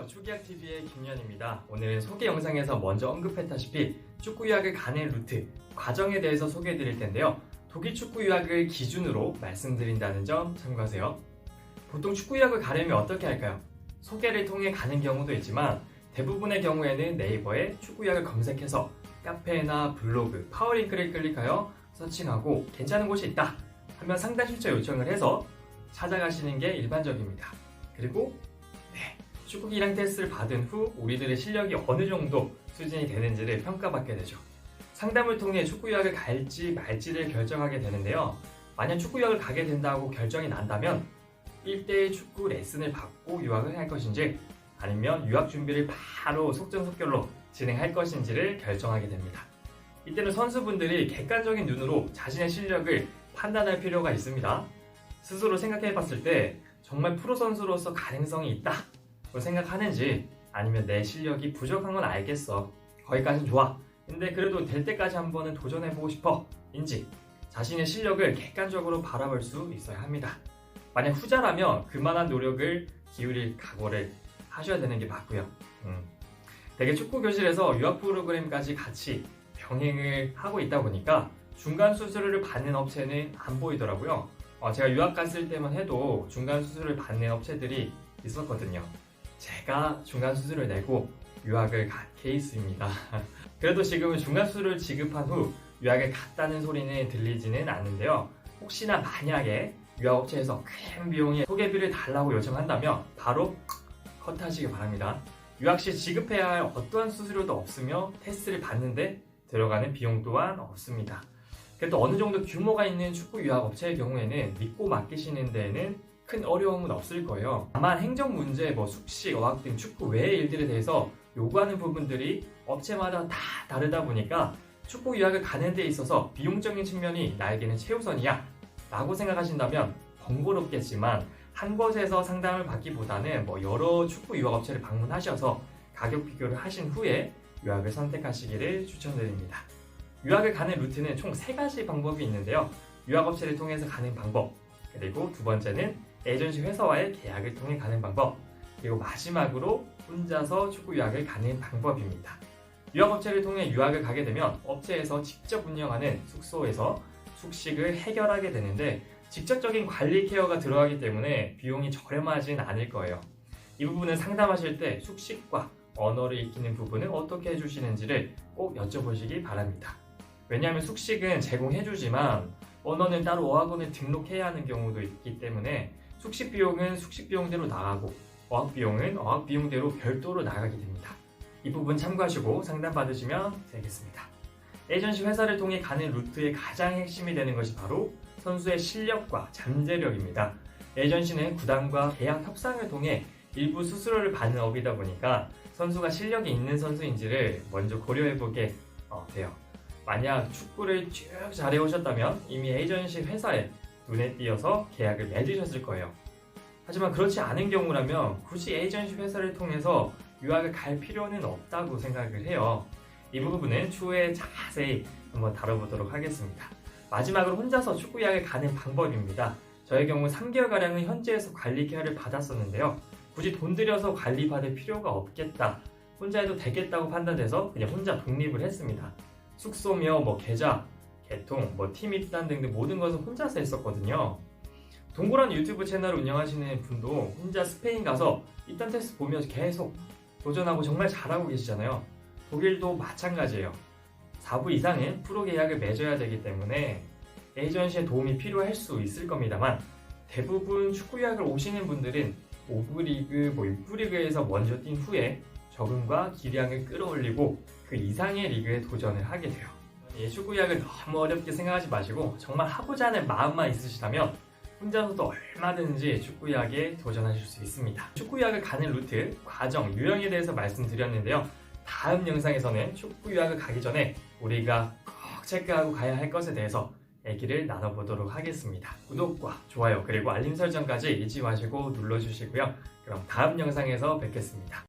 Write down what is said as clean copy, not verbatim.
안녕하세요. 축구유학TV의 김연입니다. 오늘은 소개 영상에서 먼저 언급했다시피 축구유학을 가는 루트, 과정에 대해서 소개해드릴 텐데요. 독일 축구유학을 기준으로 말씀드린다는 점 참고하세요. 보통 축구유학을 가려면 어떻게 할까요? 소개를 통해 가는 경우도 있지만 대부분의 경우에는 네이버에 축구유학을 검색해서 카페나 블로그, 파워링크를 클릭하여 서칭하고 괜찮은 곳이 있다 하면 상담 실적 요청을 해서 찾아가시는 게 일반적입니다. 그리고 축구 기량 테스트를 받은 후 우리들의 실력이 어느 정도 수준이 되는지를 평가받게 되죠. 상담을 통해 축구 유학을 갈지 말지를 결정하게 되는데요. 만약 축구 유학을 가게 된다고 결정이 난다면 1대1 축구 레슨을 받고 유학을 할 것인지 아니면 유학 준비를 바로 속전속결로 진행할 것인지를 결정하게 됩니다. 이때는 선수분들이 객관적인 눈으로 자신의 실력을 판단할 필요가 있습니다. 스스로 생각해 봤을 때 정말 프로 선수로서 가능성이 있다 생각하는지 아니면 내 실력이 부족한 건 알겠어. 거기까진 좋아. 근데 그래도 될 때까지 한번은 도전해보고 싶어. 인지 자신의 실력을 객관적으로 바라볼 수 있어야 합니다. 만약 후자라면 그만한 노력을 기울일 각오를 하셔야 되는 게 맞고요. 대개 축구 교실에서 유학 프로그램까지 같이 병행을 하고 있다 보니까 중간 수수료를 받는 업체는 안 보이더라고요. 제가 유학 갔을 때만 해도 중간 수수료를 받는 업체들이 있었거든요. 제가 중간 수수료를 내고 유학을 간 케이스입니다. 그래도 지금은 중간 수수료를 지급한 후 유학을 갔다는 소리는 들리지는 않는데요. 혹시나 만약에 유학업체에서 큰 비용의 소개비를 달라고 요청한다면 바로 컷하시기 바랍니다. 유학 시 지급해야 할 어떠한 수수료도 없으며 테스트를 받는데 들어가는 비용 또한 없습니다. 그래도 어느 정도 규모가 있는 축구 유학업체의 경우에는 믿고 맡기시는 데에는 큰 어려움은 없을 거예요. 다만 행정 문제, 숙식, 어학 등 축구 외의 일들에 대해서 요구하는 부분들이 업체마다 다 다르다 보니까 축구 유학을 가는 데 있어서 비용적인 측면이 나에게는 최우선이야 라고 생각하신다면 번거롭겠지만 한 곳에서 상담을 받기보다는 여러 축구 유학 업체를 방문하셔서 가격 비교를 하신 후에 유학을 선택하시기를 추천드립니다. 유학을 가는 루트는 총 3가지 방법이 있는데요. 유학 업체를 통해서 가는 방법, 그리고 두 번째는 에이전시 회사와의 계약을 통해 가는 방법, 그리고 마지막으로 혼자서 축구 유학을 가는 방법입니다. 유학업체를 통해 유학을 가게 되면 업체에서 직접 운영하는 숙소에서 숙식을 해결하게 되는데 직접적인 관리 케어가 들어가기 때문에 비용이 저렴하진 않을 거예요. 이 부분은 상담하실 때 숙식과 언어를 익히는 부분은 어떻게 해주시는지를 꼭 여쭤보시기 바랍니다. 왜냐하면 숙식은 제공해주지만 언어는 따로 어학원을 등록해야 하는 경우도 있기 때문에 숙식 비용은 숙식 비용대로 나가고 어학 비용은 어학 비용대로 별도로 나가게 됩니다. 이 부분 참고하시고 상담 받으시면 되겠습니다. 에이전시 회사를 통해 가는 루트의 가장 핵심이 되는 것이 바로 선수의 실력과 잠재력입니다. 에이전시는 구단과 계약 협상을 통해 일부 수수료를 받는 업이다 보니까 선수가 실력이 있는 선수인지를 먼저 고려해보게 돼요. 만약 축구를 쭉 잘해오셨다면 이미 에이전시 회사에 눈에 띄어서 계약을 맺으셨을 거예요. 하지만 그렇지 않은 경우라면 굳이 에이전시 회사를 통해서 유학을 갈 필요는 없다고 생각을 해요. 이 부분은 추후에 자세히 한번 다뤄보도록 하겠습니다. 마지막으로 혼자서 축구 유학을 가는 방법입니다. 저의 경우 3개월가량은 현지에서 관리 케어를 받았었는데요. 굳이 돈 들여서 관리받을 필요가 없겠다, 혼자 해도 되겠다고 판단돼서 그냥 혼자 독립을 했습니다. 숙소며 계좌, 개통, 팀 입단 등등 모든 것을 혼자서 했었거든요. 동그란 유튜브 채널을 운영하시는 분도 혼자 스페인 가서 입단 테스트 보면서 계속 도전하고 정말 잘하고 계시잖아요. 독일도 마찬가지예요. 4부 이상은 프로 계약을 맺어야 되기 때문에 에이전시의 도움이 필요할 수 있을 겁니다만 대부분 축구 유학을 오시는 분들은 5부 리그, 6부 리그에서 먼저 뛴 후에 적응과 기량을 끌어올리고 그 이상의 리그에 도전을 하게 돼요. 축구 유학을 너무 어렵게 생각하지 마시고 정말 하고자 하는 마음만 있으시다면 혼자서도 얼마든지 축구 유학에 도전하실 수 있습니다. 축구 유학을 가는 루트, 과정, 유형에 대해서 말씀드렸는데요. 다음 영상에서는 축구 유학을 가기 전에 우리가 꼭 체크하고 가야 할 것에 대해서 얘기를 나눠보도록 하겠습니다. 구독과 좋아요 그리고 알림 설정까지 잊지 마시고 눌러주시고요. 그럼 다음 영상에서 뵙겠습니다.